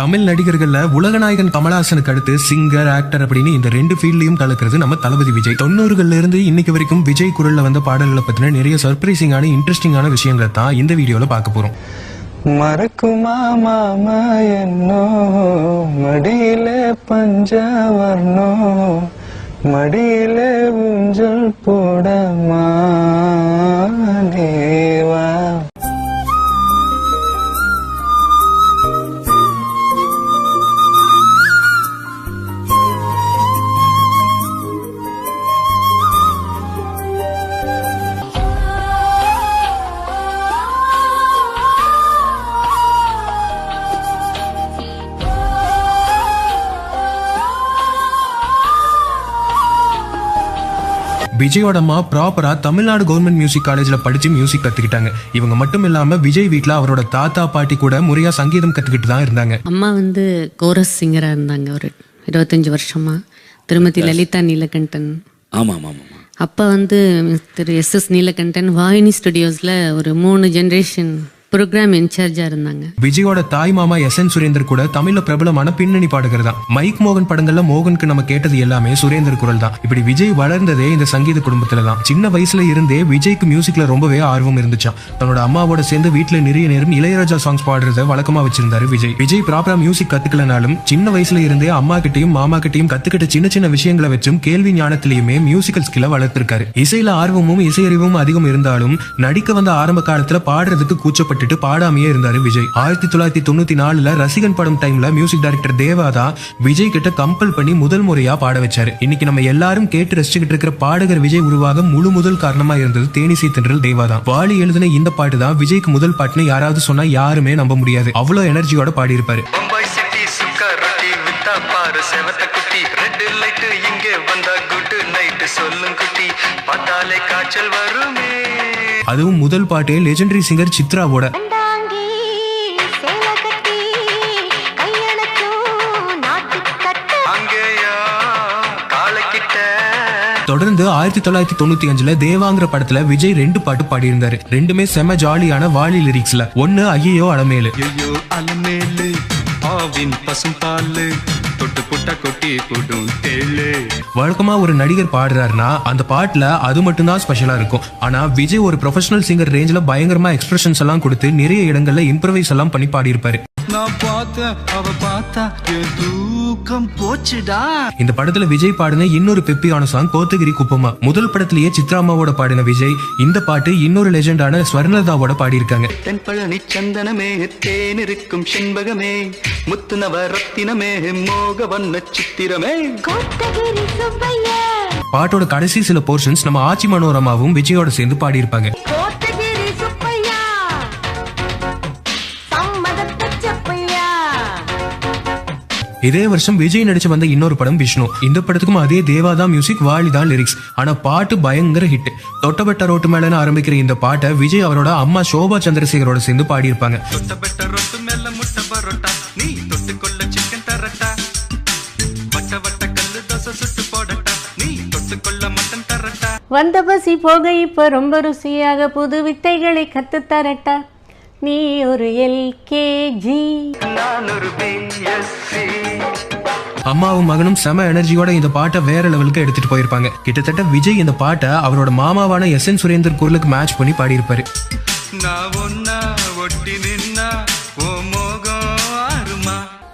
தமிழ் நடிகர்கள்ல உலகநாயகன் கமலஹாசனுக்கு அடுத்து singer, actor அப்படின்னு இந்த ரெண்டு ஃபீல்ட்லயும் கலக்கிறது நம்ம தளபதி விஜய். 90கள்ல இருந்து இன்னைக்கு வரைக்கும் விஜய் குரல்ல வந்த பாடல்களை பத்தின நிறைய சர்ப்ரைசிங்கான இன்ட்ரெஸ்டிங்கான விஷயங்களை தான் இந்த வீடியோல பார்க்க போறோம். மறக்குமா மாமா என்னோ மடியில பஞ்சவர்ணோ மடியில ஊஞ்சல் போடமா தேவா. விஜயோட அம்மா ப்ராப்பரா தமிழ்நாடு கவர்மெண்ட் மியூசிக் காலேஜ்ல படிச்சு மியூசிக் கத்துக்கிட்டாங்க. இவங்க மட்டும் இல்லாம விஜய் வீட்டுல அவரோட தாத்தா பாட்டி கூட முறையா சங்கீதம் கத்துக்கிட்டு தான் இருந்தாங்க. அம்மா கோரஸ் சிங்கரா இருந்தாங்க ஒரு 25 வருஷமா. திருமதி லலிதா நீலகண்டன். ஆமா ஆமா ஆமா. அப்பா திரு SS நீலகண்டன் வாயினி ஸ்டுடியோஸ்ல ஒரு 3 ஜெனரேஷன் ப்ரோக்ராம் இன்சார்ஜா இருந்தாங்க. விஜயோட தாய் மாமா SN சுரேந்தர் கூட தமிழ்ல பிரபலமான பின்னணி பாடகர் தான். மைக் மோகன் படங்கள்ல மோகனுக்கு நம்ம கேட்டது எல்லாமே சுரேந்தர் குரல் தான். இப்படி விஜய் வளர்ந்ததே இந்த சங்கீத குடும்பத்துல தான். சின்ன வயசுல இருந்தே விஜய்க்கு மியூசிக்ல ரொம்பவே ஆர்வம் இருந்துச்சான். தன்னோட அம்மாவோட சேர்ந்து வீட்டுல நிறைய நேரம் இளையராஜா சாங்ஸ் பாடுறத வழக்கமா வச்சிருந்தாரு விஜய். விஜய் ப்ராப்பரா மியூசிக் கத்துக்கலனாலும் சின்ன வயசுல இருந்தே அம்மா கிட்டையும் மாமா கிட்டையும் கத்துக்கிட்ட சின்ன சின்ன விஷயங்களை வச்சும் கேள்வி ஞானத்திலேயுமே மியூசிக்கல் ஸ்கில்ல வளர்த்திருக்காரு. இசையில ஆர்வமும் இசையறிவும் அதிகம் இருந்தாலும் நடிக்க வந்த ஆரம்ப காலத்துல பாடுறதுக்கு கூச்சப்பட்டு பாடாமையே இருந்தாரு விஜய். 1994 ரசிகன் படம் டைம்ல மியூசிக் டைரக்டர் தேவா தான் விஜய் கிட்ட கம்பல் பண்ணி முதல் முறையா பாட வச்சாரு. இன்னைக்கு நம்ம எல்லாரும் கேட்டு ரசிச்சுக்கிட்டு இருக்கிற பாடகர் விஜய் உருவாக முதல் காரணமா இருந்தது தேனிசை தென்றல் தேவா தான். வாலி எழுதின இந்த பாட்டு தான் விஜய்க்கு முதல் பாட்டுன்னு யாராவது சொன்னா யாருமே நம்ப முடியாது. அவ்வளவு எனர்ஜியோட பாடி இருப்பாரு. அதுவும் முதல் பாட்டே லெஜெண்டரி சிங்கர் சித்ராவோட. தொடர்ந்து 1995 தேவாங்கிற படத்துல விஜய் 2 பாட்டு பாடியிருந்தாரு. ரெண்டுமே செம ஜாலியான வாலி லிரிக்ஸ்ல. ஒன்னு ஐயோ அலமேலு. வழக்கமா ஒரு நடிகர் பாடுறாருன்னா அந்த பாட்டுல அது மட்டும் தான் ஸ்பெஷலா இருக்கும். ஆனா விஜய் ஒரு ப்ரொஃபஷனல் சிங்கர் ரேஞ்சில பயங்கரமா எக்ஸ்பிரஷன்ஸ் எல்லாம் கொடுத்து நிறைய இடங்கள்ல இம்ப்ரவைஸ் எல்லாம் பண்ணி பாடி இருப்பாரு. இந்த படத்துல விஜய் பாடின இன்னொரு பெப்பியான சாங் கோத்தகிரி குப்பமா. முதல் படத்திலேயே சித்ராமாவோட பாடின விஜய் இந்த பாட்டு இன்னொரு லெஜெண்டான ஸ்வர்ணலதாவோட பாடியிருக்காங்க. தென்பழனி சந்தனமே தேனிருக்கும் செண்பகமே முத்துநவ ரத்தினமே மோக வண்ண சித்திரமே. பாட்டோட கடைசி சில போர்ஷன்ஸ் நம்ம ஆச்சி மனோரமாவும் விஜயோட சேர்ந்து பாடியிருப்பாங்க. இதே வருஷம் விஜய் நடிச்சு வந்த இன்னொரு படம் விஷ்ணு. இந்த படத்துக்கும் அதே தேவாதான் மியூசிக், வாலி தான் லிரிக்ஸ். ஆனா பாட்டு பயங்கர ஹிட். தொட்டபெட்ட ரோட்டு மேலன்னு ஆரம்பிக்கிற இந்த பாட்டை விஜய் அவரோட அம்மா சோபா சந்திரசேகரோட சேர்ந்து பாடியிருப்பாங்க. வந்த பசி போக இப்ப ரொம்ப ருசியாக புது வித்தைகளை கத்து தரட்டா. நீ ஒரு LKG. அம்மாவும் மகனும் செம எனர்ஜியோட இந்த பாட்டை வேற லெவலுக்கு எடுத்துட்டு போயிருப்பாங்க. கிட்டத்தட்ட விஜய் இந்த பாட்டை அவரோட மாமாவான SN சுரேந்தர் குரலுக்கு மேட்ச் பண்ணி பாடியிருப்பாரு.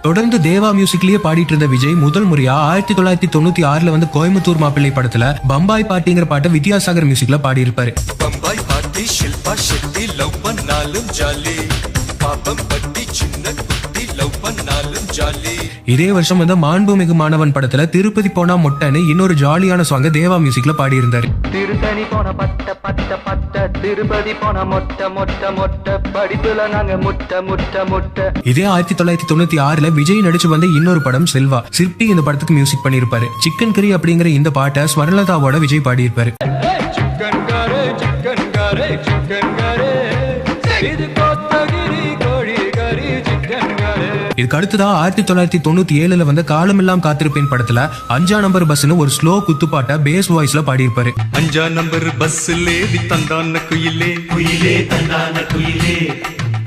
தொடர்ந்து தேவா மியூசிக்லயே பாடிட்டு இருந்த விஜய் முதல் முறையா 1996 வந்து கோயம்புத்தூர் மாப்பிள்ளை படத்துல பம்பாய் பாட்டிங்கிற பாட்டை வித்யாசாகர் மியூசிக்ல பாடியிருப்பாரு. பம்பாய் பாட்டி ஷில்பா ஷெட்டி லவ் பண்ணாலும் ஜாலி பாப்பம் பட்டி சின்ன குட்டி லவ் பண்ணாலும் ஜாலி. இதே வருஷம் வந்து மாண்புமிகு மாணவன் படத்துல திருப்பதி போனா மொட்டன்னு இன்னொரு ஜாலியான சாங்க தேவா மியூசிக்ல பாடி இருந்தாரு. திருத்தணி போன பட்ட பட்ட பட்ட திருப்பதி போன மொட்ட மொட்ட மொட்ட படிப்புல நாங்க முட்ட முட்ட முட்ட. இதே 1996 விஜய் நடிச்சு வந்த இன்னொரு படம் செல்வா. சிற்பி இந்த படத்துக்கு மியூசிக் பண்ணியிருப்பாரு. சிக்கன் கறி அப்படிங்கிற இந்த பாட்டை ஸ்வர்ணலதாவோட விஜய் பாடியிருப்பாரு. இதுக்கு அடுத்ததான் 1997 வந்த காலமெல்லாம் காத்திருப்பேன் படத்துல 5ஆம் நம்பர் பஸ்னு ஒரு ஸ்லோ குத்துப்பாட்டை பேஸ் வாய்ஸ்ல பாடியிருப்பாரு. 5ஆம் நம்பர் பஸ்ல தந்தான குயிலே குயிலே தந்தான குயிலே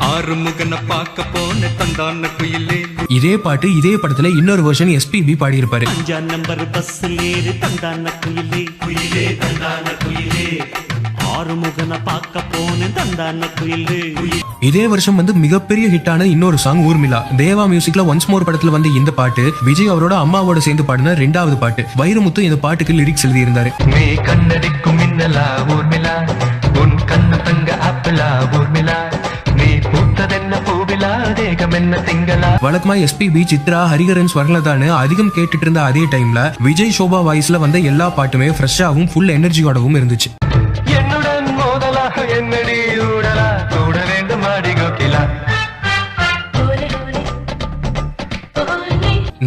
ஆறுமுகனை பார்க்க போன தந்தான குயிலே. இதே பாட்டு இதே படத்துல இன்னொரு வெர்ஷன் எஸ்பிபி பாடியிருப்பாரு. 5ஆம் நம்பர் பஸ்ஸில் ஏறி தந்தான குயிலே குயிலே தந்தான குயிலே, ஆறுமுகனை பார்க்க போன தந்தான குயிலே. இதே வருஷம் வந்து மிகப்பெரிய ஹிட்டான இன்னொரு சாங் ஊர்மிளா. தேவா மியூசிக்ல ஒன்ஸ் மோர் படத்துல வந்து இந்த பாட்டு விஜய் அவரோட அம்மாவோட சேர்ந்து பாடின 2வது பாட்டு. வைரமுத்து இந்த பாட்டுக்கு லிரிக்ஸ் எழுதி இருந்தாரு. நீ கண்ணடிக்கும் மின்னலா ஊர்மிளா, உன் கண்ணு தங்க ஆப்பிளா ஊர்மிளா, நீ பூத்ததென்ன பூவிலா, தேகம் என்ன திங்களா. வழக்கமா எஸ்பிபி, சித்ரா, ஹரிகரன், ஸ்வர்ணலதான்னு அதிகம் கேட்டுட்டு இருந்த அதே டைம்ல விஜய் சோபா வாய்ஸ்ல வந்த எல்லா பாட்டுமே ஃப்ரெஷ்ஷாவும் ஃபுல் எனர்ஜியோடவும் இருந்துச்சு. என்னுடன் மோதலா என்னடி ஊடலா, கூட வேண்டும் ஆடி கோகிலா.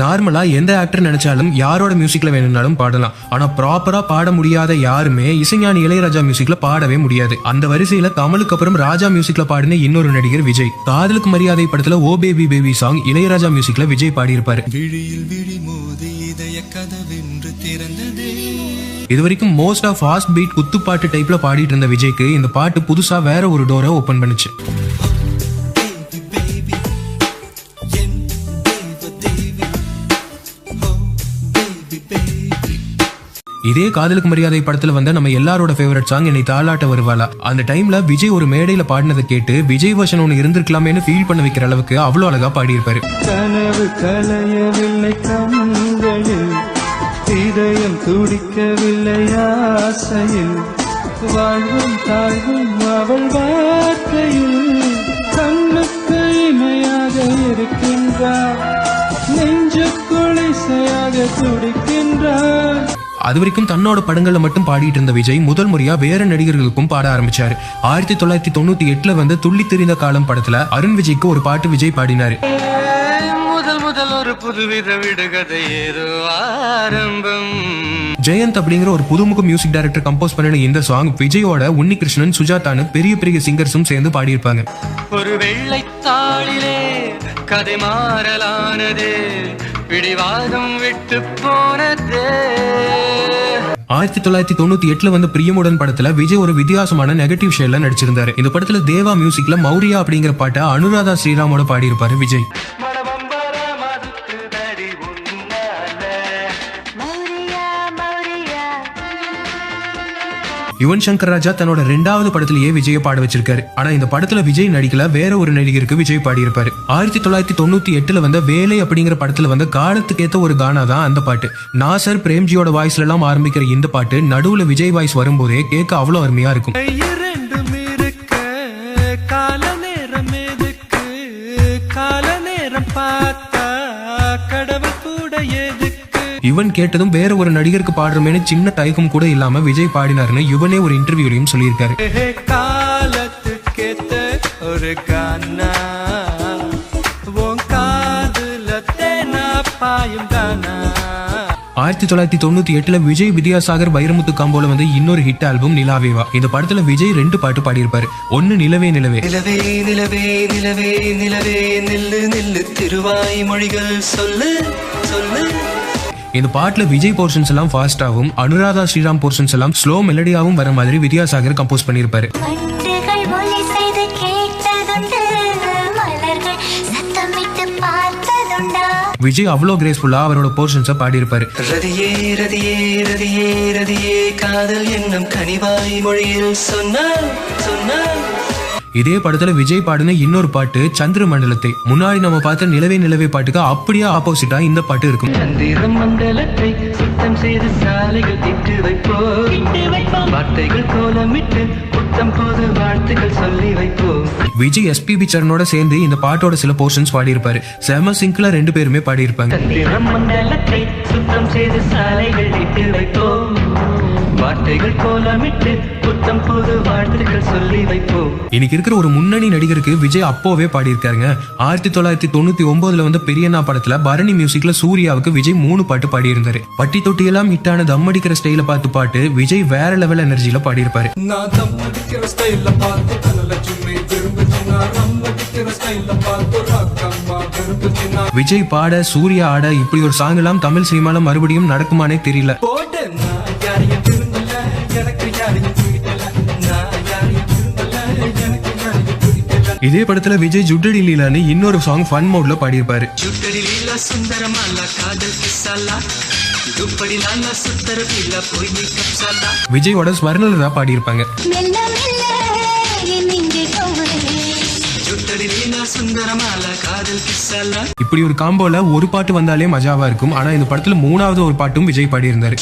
நார்மலா எந்த ஆக்டர் நினைச்சாலும் யாரோட மியூசிக்ல வேணும்னாலும் பாடலாம். ஆனா ப்ராப்பரா பாட முடியாத யாருமே இசைஞானி இளையராஜா மியூசிக்ல பாடவே முடியாது. அந்த வரிசையில கமலுக்கு அப்புறம் ராஜா மியூசிக்ல பாடின இன்னொரு நடிகர் விஜய். காதலுக்கு மரியாதை படத்துல ஓ பேபி பேபி சாங் இளையராஜா மியூசிக்ல விஜய் பாடியிருப்பாரு. இது வரைக்கும் மோஸ்ட் ஆஃப் ஃபாஸ்ட் பீட் குத்துப்பாட்டு டைப்ல பாடிட்டு இருந்த விஜய்க்கு இந்த பாட்டு புதுசா வேற ஒரு டோரை ஓபன் பண்ணுச்சு. இதே காதலுக்கு மரியாதை படத்துல வந்த நம்ம எல்லாரோட ஃபேவரட் சாங் என்னை தாளாட்ட வருவாளா. அந்த டைம்ல விஜய் ஒரு மேடையில பாடினதை கேட்டு விஜய் வருஷன் ஒன்னு இருந்திருக்கலாமேன்னு ஃபீல் பண்ண வைக்கிற அளவுக்கு அவ்வளவு அழகா பாடியிருப்பாரு. கனவு கலையவில்லை கண்களில், இதயம் துடிக்கவில்லை ஆசையில், வாழ்வும் தாழ்வும் அவள் வார்த்தையில், கண்ணுக்கு இமையாக இருக்கின்றார், நெஞ்சுக்குள் இசையாக துடிக்கின்றார். அது வரைக்கும் தன்னோட படங்கள்ல மட்டும் பாடிட்டு இருந்த விஜய் முதல் முறையா வேற நடிகர்களுக்கும் பாட ஆரம்பிச்சாரு. 1998ல வந்து துள்ளி தெரிந்த காலம் படத்துல அருண் விஜய்க்கு ஒரு பாட்டு விஜய் பாடினாரு. முதல் ஒரு புதுவித விடுகதை ஏதோ ஆரம்பம். ஜெயந்த் அப்படிங்கிற ஒரு புதுமுக மியூசிக் டைரக்டர் கம்போஸ் பண்ணின இந்த சாங் விஜயோட உன்னிகிருஷ்ணன், சுஜாதான்னு பெரிய பெரிய சிங்கர்ஸும் சேர்ந்து பாடியிருப்பாங்க. ஒரு வெள்ளைத்தாளிலே கதை மாறலானது, பிடிவாதம் விட்டு போனது. 1998ல வந்து பிரியமுடன் படத்துல விஜய் ஒரு வித்தியாசமான நெகட்டிவ் ஷேட்ல நடிச்சிருந்தாரு. இந்த படத்துல தேவா மியூசிக்ல மௌரியா அப்படிங்கிற பாட்டை அனுராதா ஸ்ரீராமோட பாடியிருப்பாரு விஜய். யுவன் சங்கர் ராஜா தன்னோட 2வது படத்திலேயே விஜய பாட வச்சிருக்காரு. ஆனா இந்த படத்துல விஜய் நடிக்கல, வேற ஒரு நடிகருக்கு விஜய் பாடியிருப்பாரு. 1998ல வந்த வேலை அப்படிங்கிற படத்துல வந்த காலத்துக்கு ஏத்த ஒரு கானா தான் அந்த பாட்டு. நாசர், பிரேம்ஜியோட வாய்ஸ்ல எல்லாம் ஆரம்பிக்கிற இந்த பாட்டு நடுவுல விஜய் வாய்ஸ் வரும்போதே கேட்க அவ்வளவு அருமையா இருக்கும். கால நேரம் எதுக்கு, கால நேரம் பார்த்தா கடவுள் கூட எதுக்கு. யுவன் கேட்டதும் வேற ஒரு நடிகருக்கு பாடுறமேனு சின்ன தயக்கம் கூட இல்லாம விஜய் பாடினாருன்னு யுவனே ஒரு இன்டர்வியூலையும் சொல்லியிருக்காரு. காலத்துக்கேத்த ஒரு கானா, உன் காதுல தேனா பாயும் கானா. 1998ல விஜய், வித்யாசாகர், வைரமுத்து காம்போல வந்து இன்னொரு ஹிட் ஆல்பம் நிலாவேவா. இந்த படத்துல விஜய் 2 பாட்டு பாடியிருப்பாரு. ஒன்னு நிலவே நிலவே. நிலவே நிலவே நிலவே நிலவே நில்லு நில்லு, திருவாய் மொழிகள் சொல்லு சொல்லு. இந்த பாட்டுல விஜய் போர்ஷன்ஸ் எல்லாம் ஃபாஸ்டாவும், அனுராதா ஸ்ரீராம் போர்ஷன்ஸ் எல்லாம் ஸ்லோ மெலடியாவும் வர மாதிரி வித்யாசாகர் கம்போஸ் பண்ணியிருப்பாரு. விஜய் அவ்வளோ கிரேஸ்ஃபுல்லா அவரோட போர்ஷன்ஸை பாடியிருப்பாரு. ரதியே ரதியே ரதியே ரதியே, காதல் என்னும் கனிவாய் மொழியில் சொன்னால் சொன்னால். இதே படத்துல விஜய் பாடின இன்னொரு பாட்டு சந்திர மண்டலத்தை. முன்னாடி நம்ம பார்த்த நிலவே நிலவே பாட்டுக்கு அப்படியே ஆப்போசிட்டா இந்த பாட்டு இருக்கும். சந்திர மண்டலத்தை சுத்தம் செய்து சாலைகள் இட்டு வைப்போம், வார்த்தைகள் கோலமிட்டு புத்தம் போது வாழ்த்துக்கள் சொல்லி வைப்போம். விஜய் எஸ்பிபி சரணோட சேர்ந்து இந்த பாட்டோட சில போர்ஷன்ஸ் பாடியிருப்பாரு. செம சிங்க்ல 2 பேருமே பாடியிருப்பாங்க. சந்திர மண்டலத்தை சுத்தம் செய்து சாலைகள் இட்டு வைப்போம், வார்த்தைகள் கோலமிட்டு புத்தம் போது வாழ்த்துக்கள் சொல்லி வைப்போம். இன்னைக்கு இருக்கிற ஒரு முன்னணி நடிகருக்கு விஜய் அப்போவே பாடியிருக்காருங்க. 1999ல வந்து பெரியண்ணா படத்துல பரணி மியூசிக்ல சூர்யாவுக்கு விஜய் 3 பாட்டு பாடியிருந்தாரு. பட்டி தொட்டி எல்லாம் ஹிட்டான தம் அடிக்கிற ஸ்டைல பார்த்து பாட்டு விஜய் வேற லெவல் எனர்ஜில பாடியிருப்பாரு. விஜய் பாட, சூர்யா ஆட, இப்படி ஒரு சாங் எல்லாம் தமிழ் சினிமால மறுபடியும் நடக்குமானே தெரியல. இதே படத்துல விஜய் ஜுட்டடி லீலான்னு இன்னொரு சாங் ஃபன் மோட்ல பாடியிருப்பாரு. ஜுட்டடி லீலா சுந்தரமாலா காதல் கிஸ்ஸாலா துப்படி லாலா சுத்தர பீலா போய் கப்சாலா. விஜயோட ஸ்வர்ணலதா பாடியிருப்பாங்க. ஜுட்டடி லீலா சுந்தரமாலா காதல் கிஸ்ஸாலா. இப்படி ஒரு காம்போல ஒரு பாட்டு வந்தாலே மஜாவா இருக்கும். ஆனா இந்த படத்துல மூணாவது ஒரு பாட்டும் விஜய் பாடியிருந்தாரு.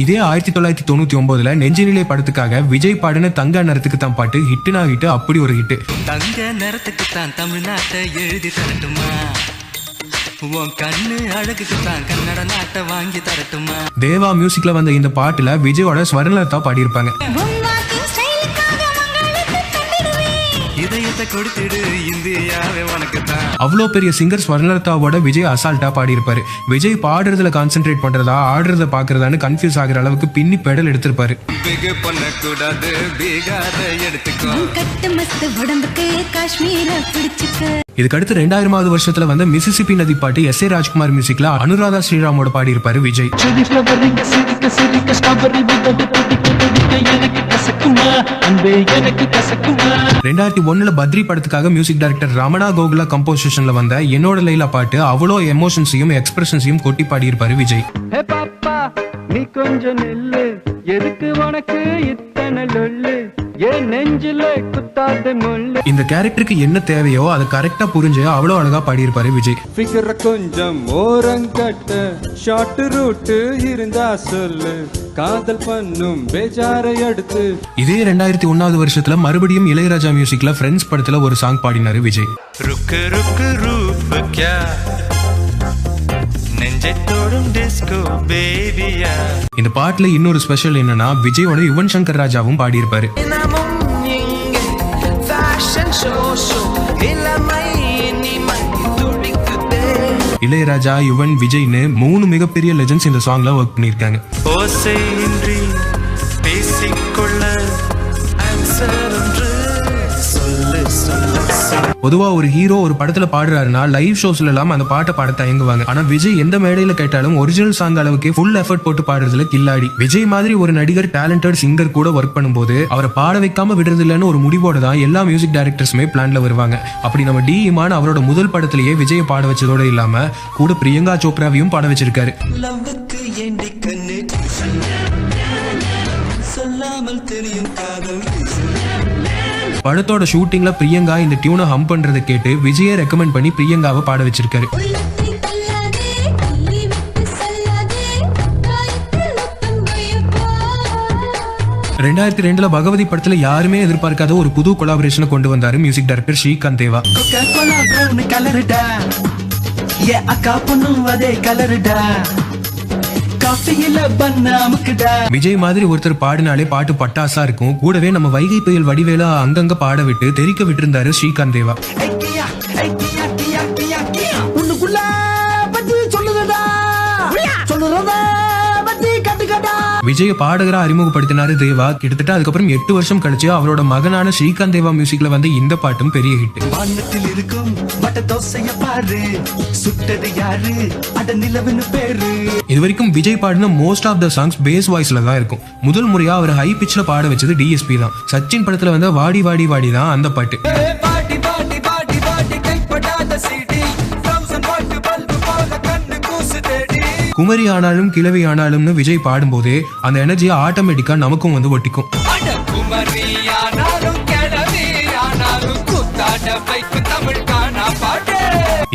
இதே 1999 நெஞ்சினிலே படத்துக்காக விஜய் பாடின தங்க நேரத்துக்கு தான் பாட்டு ஹிட்னா ஹிட். அப்படி ஒரு ஹிட். தங்க நேரத்துக்கு தான் தமிழ்நாட்டை எழுதி தரட்டுமா, உன் கண்ணு அழகுக்கு தான் கன்னட நாட்டை வாங்கி தரட்டுமா. தேவா மியூசிக்ல வந்த இந்த பாட்டுல விஜயோட ஸ்வர்ணலதா பாடியிருப்பாங்க. இதயத்தை கொடுத்துடு இந்தியாவே உனக்கு தான். அவ்வளோ பெரிய சிங்கர் ஸ்வர்ணலதாவோட விஜய் அசால்ட்டா பாடியிருப்பாரு. விஜய் பாடுறதுல கான்சென்ட்ரேட் பண்றதா ஆடுறத பாக்குறதான்னு கன்ஃபியூஸ் ஆகிற அளவுக்கு பின்னி பெடல் எடுத்திருப்பாரு. பிகு பண்ணக்கூடாது பீகாத எடுத்துக்கோ. இதுக்கடுத்து 2000வது வருஷத்துல வந்த மிசிசிப்பி நதி பாட்டு எஸ் ஏ ராஜ்குமார் மியூசிக்ல அனுராதா ஸ்ரீராமோட பாடியிருப்பாரு விஜய். 2001 பத்ரி படத்துக்காக மியூசிக் டைரக்டர் ரமணா கோகுலா கம்போசிஷன்ல வந்த என்னோட லைலா பாட்டு அவ்வளோ எமோஷன்ஸையும் எக்ஸ்பிரஷன்ஸையும் கொட்டி பாடியிருப்பாரு விஜய். நீ கொஞ்சம் நெல்லு, எதுக்கு உனக்கு இத்தனை லொல்லு, ஏன் நெஞ்சில குத்தாத முள்ளு. இந்த கேரக்டருக்கு என்ன தேவையோ அதை கரெக்டா புரிஞ்சு அவ்வளோ அழகா பாடியிருப்பாரு விஜய். ஃபிகர கொஞ்சம் ஓரங்கட்ட ஷார்ட் ரூட் இருந்தா சொல்லு, காதல் பண்ணும் பேஜாரை அடுத்து. இதே 2001வது வருஷத்துல மறுபடியும் இளையராஜா மியூசிக்ல ஃப்ரெண்ட்ஸ் படத்துல ஒரு சாங் பாடினாரு விஜய். ருக்கு ருக்கு ரூப் கியா நெஞ்சை தோடும் டிஸ்கோ பேபியா. இந்த பாட்டுல இன்னொரு ஸ்பெஷல் என்னன்னா விஜயோட யுவன் சங்கர் ராஜாவும் பாடியிருப்பாரு. இளையராஜா, யுவன், விஜய்னு 3 மிகப்பெரிய லெஜெண்ட்ஸ் இந்த சாங்ல ஒர்க் பண்ணிருக்காங்க. ஓசையின்றி பேசிக்கொள்ள ஆன்சர் ஒன்று சொல்லு சொல்லு. பொதுவா ஒரு ஹீரோ ஒரு படத்துல பாடுறாருன்னா லைவ் ஷோஸ்ல எல்லாம் அந்த பாட்டை பாட தயங்குவாங்க. ஆனா விஜய் எந்த மேடையில கேட்டாலும் ஒரிஜினல் சாங் அளவுக்கு ஃபுல் எஃபர்ட் போட்டு பாடுறதுல கில்லாடி. விஜய் மாதிரி ஒரு நடிகர் டேலண்டட் சிங்கர் கூட ஒர்க் பண்ணும்போது அவரை பாட வைக்காம விடுறது இல்லைன்னு ஒரு முடிவோட தான் எல்லா மியூசிக் டைரக்டர்ஸுமே பிளான்ல வருவாங்க. அப்படி நம்ம டி இமான் அவரோட முதல் படத்திலேயே விஜயை பாட வச்சதோட இல்லாம கூட பிரியங்கா சோப்ராவையும் பாட வச்சிருக்காரு. படத்தோட ஷூட்டிங்ல பிரியங்கா இந்த டியூனை ஹம் பண்றதை கேட்டு விஜயை ரெக்கமெண்ட் பண்ணி பிரியங்காவை பாட வச்சிருக்காரு. 2002 பகவதி படத்துல யாருமே எதிர்பார்க்காத ஒரு புது கொலாபரேஷனை கொண்டு வந்தாரு மியூசிக் டைரக்டர் ஸ்ரீகாந்த் தேவா. விஜய் மாதிரி ஒருத்தர் பாடினாலே பாட்டு பட்டாசா இருக்கும். கூடவே நம்ம வைகை புயல் வடிவேலா அங்கங்க பாட விட்டு தெரிக்க விட்டு ஸ்ரீகாந்த் தேவா. விஜய பாடகரா அறிமுகப்படுத்தினாரு தேவா. கிட்டத்தட்ட அதுக்கப்புறம் 8 வருஷம் கழிச்சு அவரோட மகனான ஸ்ரீகாந்த் தேவா மியூசிக்ல வந்து இந்த பாட்டும் பெரிய ஹிட். இது வரைக்கும் விஜய் பாடின most of the songs bass வாய்ஸ்ல தான் இருக்கும். முதல் முறையா அவர் ஹை பிட்ச்ல பாட வச்சது டிஎஸ்பி தான். சச்சின் படத்துல வந்து வாடி வாடி வாடி தான் அந்த பாட்டு. குமரி ஆனாலும் கிழவி ஆனாலும்னு விஜய் பாடும்போதே அந்த எனர்ஜியை ஆட்டோமேட்டிக்கா நமக்கும் வந்து ஒட்டிக்கும்.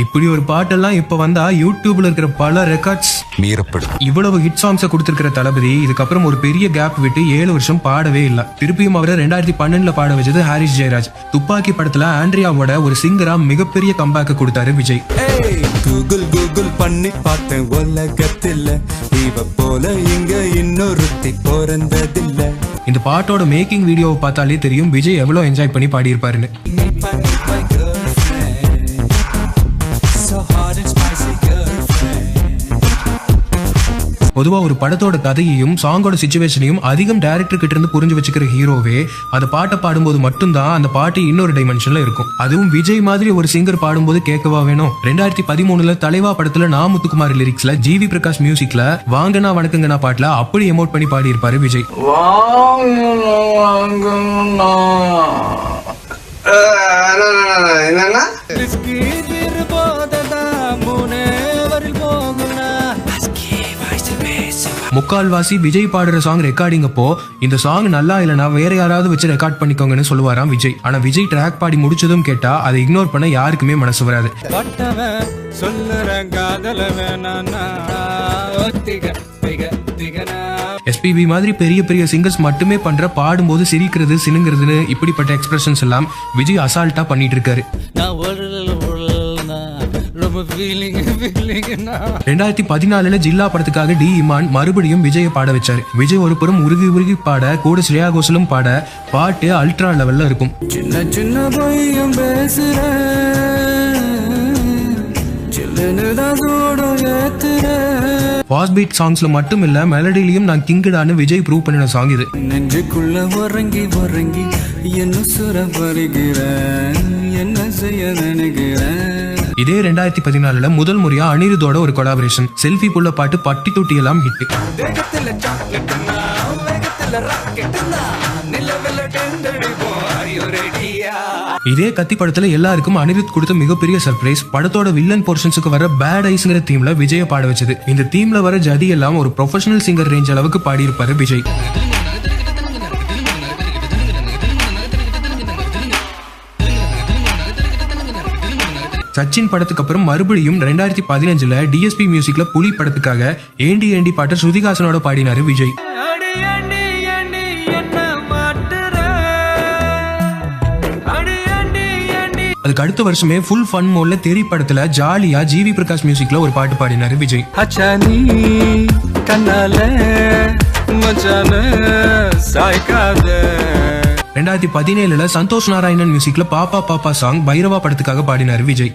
இப்படி ஒரு பாட்டெல்லாம் இப்ப வந்தா யூடியூப்ல இருக்கிற பல ரெக்கார்ட்ஸ் மீறப்படும். இவ்வளவு ஹிட் சாங்ஸை கொடுத்திருக்கிற தளபதி இதுக்கப்புறம் ஒரு பெரிய கேப் விட்டு 7 வருஷம் பாடவே இல்லை. திருப்பியும் அவரை 2012 பாட வச்சது ஹாரிஸ் ஜெயராஜ். துப்பாக்கி படத்துல ஆண்ட்ரியாவோட ஒரு சிங்கரா மிகப்பெரிய கம்பேக் கொடுத்தாரு விஜய். கூகுள் கூகுள் பண்ணி பார்த்தேன் உலகத்தில் இவ போல இங்க இன்னொருத்தி பிறந்ததில்ல. இந்த பாட்டோட மேக்கிங் வீடியோவை பார்த்தாலே தெரியும் விஜய் எவ்வளவு என்ஜாய் பண்ணி பாடியிருப்பாருன்னு. பொதுவா ஒரு படத்தோட கதையையும் சாங்கோட சிச்சுவேஷனையும் அதிகம் டைரக்டர் கிட்ட இருந்து புரிஞ்சு வச்சுக்கிற ஹீரோவே அந்த பாட்டை பாடும்போது மட்டும்தான் அந்த பாட்டு இன்னொரு டைமென்ஷன்ல இருக்கும். அதுவும் விஜய் மாதிரி ஒரு சிங்கர் பாடும்போது கேட்கவா வேணும். 2013 தலைவா படத்துல நா முத்துக்குமார் லிரிக்ஸ்ல ஜிவி பிரகாஷ் மியூசிக்ல வாங்கனா வணக்கங்கனா பாட்டுல அப்படி எமோட் பண்ணி பாடி இருப்பாரு விஜய். முக்கால்வாசி விஜய் பாடுற சாங் ரெக்கார்டிங் அப்போ இந்த சாங் நல்லா இல்லனா வேற யாராவது வச்சு ரெக்கார்ட் பண்ணிக்கோங்கன்னு சொல்லுவாராம் விஜய். ஆனா விஜய் ட்ராக் பாடி முடிச்சதும் கேட்டா அதை இக்னோர் பண்ண யாருக்குமே மனசு வராது. எஸ்பிபி மாதிரி பெரிய பெரிய சிங்கர்ஸ் மட்டுமே பண்ற பாடும்போது சிரிக்கிறது சினுங்கிறதுன்னு இப்படிப்பட்ட எக்ஸ்பிரஷன்ஸ் எல்லாம் விஜய் அசால்ட்டா பண்ணிட்டு இருக்காரு. 2014 ஜில்லா படத்துக்காக டி இமான் மறுபடியும் விஜயை பாட வச்சாரு. விஜய் ஒரு புறம் உருகி உருகி பாட, கூட ஸ்ரேயா கோஷலும் பாட, பாட்டு அல்ட்ரா லெவல்ல இருக்கும். சின்ன சின்ன பையன் பேசுற ஃபாஸ்ட் பீட் சாங்ஸ்ல மட்டும் இல்ல மெலடிலையும் நான் கிங்கடான்னு விஜய் ப்ரூவ் பண்ணின சாங் இது. நெஞ்சுக்குள்ள உறங்கி உறங்கி என்ன சுர வருகிறேன் என்ன செய்ய நினைக்கிறேன். இதே 2014 முதல் முறையா அனிருத்தோட ஒரு கொலாபரேஷன் செல்ஃபி புள்ள பாட்டு பட்டி தொட்டி எல்லாம் ஹிட். இதே கத்தி படத்துல எல்லாருக்கும் அனிருத் கொடுத்த மிகப்பெரிய சர்ப்ரைஸ் படத்தோட வில்லன் போர்ஷன்ஸுக்கு வர பேட் ஐஸ்ங்கிற தீம்ல விஜய பாட வச்சது. இந்த தீம்ல வர ஜதி எல்லாம் ஒரு ப்ரொஃபஷனல் சிங்கர் ரேஞ்ச் அளவுக்கு பாடி இருப்பாரு விஜய். சச்சின் படத்துக்கு அப்புறம் மறுபடியும் 2015 டிஎஸ்பி மியூசிக்ல புலி படத்துக்காக ஏண்டி ஏண்டி பாட்டு ஸ்ருதிஹாசனோட பாடினாரு விஜய். அதுக்கு அடுத்த வருஷமே ஃபுல் ஃபன் மோட்ல தெரி படத்துல ஜாலியா ஜிவி பிரகாஷ் மியூசிக்ல ஒரு பாட்டு பாடினாரு விஜய். 2017 சந்தோஷ் நாராயணன் மியூசிக்ல பாப்பா பாப்பா சாங் பைரவா படத்துக்காக பாடினாரு விஜய்.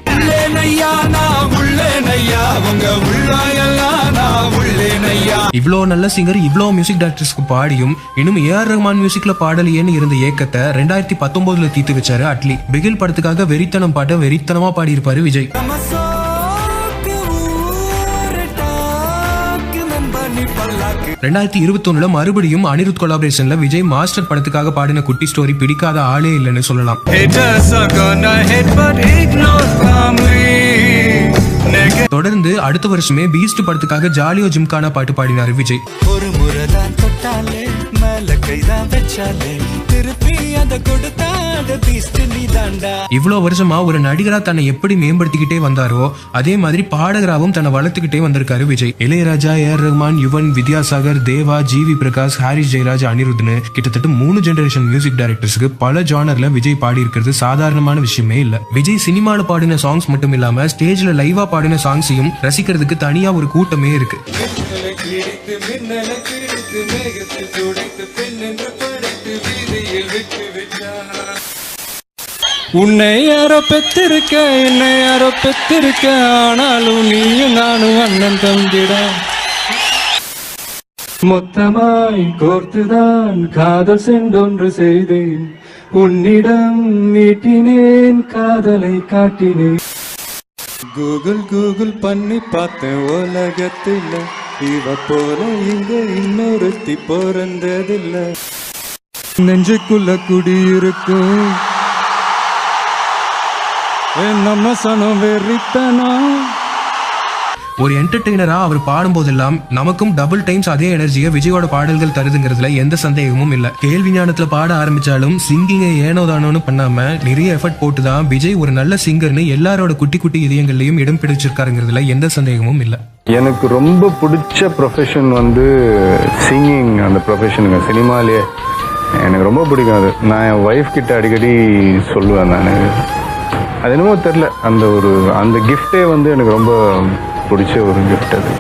இவ்ளோ நல்ல சிங்கர் இவ்ளோ மியூசிக் டைரக்டர்ஸ்க்கு பாடியும் இன்னும் ஏஆர் ரஹ்மான் மியூசிக்ல பாடலையேன்னு இருந்த ஏக்கத்தை 2019 தீர்த்து வச்சாரு அட்லி. பிகில் படத்துக்காக வெறித்தனம் பாட்ட வெறித்தனமா பாடி இருப்பாரு விஜய். 2021 மறுபடியும் அனிருத் கொலாபரேஷன்ல விஜய் மாஸ்டர் படத்துக்காக பாடின குட்டி ஸ்டோரி பிடிக்காத ஆளே இல்லைன்னு சொல்லலாம். தொடர்ந்து அடுத்த வருஷமே பீஸ்ட் படத்துக்காக ஜாலியோ ஜிம்கானா பாட்டு பாடினாரு விஜய். ஒரு முறைதான் தொட்டாலே மேல கைதான் வெச்சாலே திருப்பி அத கொடுத்தா அத பீஸ்ட் நீதான்டா. இவ்ளோ வருஷமா ஒரு நடிகரா தன்னை எப்படி மேம்படுத்திக்கிட்டே வந்தாரோ அதே மாதிரி பாடகராவும் தன்னை வளர்த்துக்கிட்டே வந்திருக்காரு விஜய். இளையராஜா, ஏஆர் ரஹ்மான், யுவன், வித்யாசாகர், தேவா, ஜிவி பிரகாஷ், ஹாரிஸ் ஜெயராஜ், அனிருத்னு கிட்டத்தட்ட 3 ஜெனரேஷன் மியூசிக் டைரக்டர்ஸ்க்கு பல ஜானர்ல விஜய் பாடி இருக்கிறது சாதாரணமான விஷயமே இல்ல. விஜய் சினிமால பாடின சாங்ஸ் மட்டும் இல்லாம ஸ்டேஜ்ல லைவா பாடின சாங்ஸையும் ரசிக்கிறதுக்கு தனியா ஒரு கூட்டமே இருக்கு. உன்னை யாரோ பெற்றிருக்க என்னை யாரோ பெற்றிருக்க ஆனாலும் நீயும் நானும் அண்ணன் தம்பிட மொத்தமாய் கோர்த்துதான் காதல் சென்றொன்று செய்தேன் உன்னிடம் நீட்டினேன் காதலை காட்டினேன். கூகுள் கூகுள் பண்ணி பார்த்தேன் உலகத்தில் இவ போல இங்க இன்னொருத்தி பிறந்ததில்ல. நெஞ்சுக்குள்ள குடியிருக்கும் நம்ம சனம் வெறித்தனா. ஒரு என்டர்டெய்னரா அவர் பாடும்போதெல்லாம் நமக்கும் டபுள் டைம்ஸ் அதே எனர்ஜியை விஜயோட பாடல்கள் தருதுங்கிறதுல எந்த சந்தேகமும் இல்ல. கேள்வி ஞானத்துல பாட ஆரம்பிச்சாலும் சிங்கிங்கை ஏனோதானோன்னு பண்ணாம நிறைய எஃபர்ட் போட்டுதான் விஜய் ஒரு நல்ல சிங்கர்னு எல்லாரோட குட்டி குட்டி இதயங்கள்லயும் இடம் பிடிச்சிருக்காருங்கிறதுல எந்த சந்தேகமும் இல்ல. எனக்கு ரொம்ப பிடிச்ச ப்ரொஃபஷன் சிங்கிங். அந்த ப்ரொஃபஷனுங்க சினிமாலேயே எனக்கு ரொம்ப பிடிக்கும். அது நான் என் ஒய்ஃப் கிட்ட அடிக்கடி சொல்லுவேன். நான் அது என்னமோ தெரியல, அந்த கிஃப்டே எனக்கு ரொம்ப பிடிச்ச ஒரு கிஃப்ட் அது.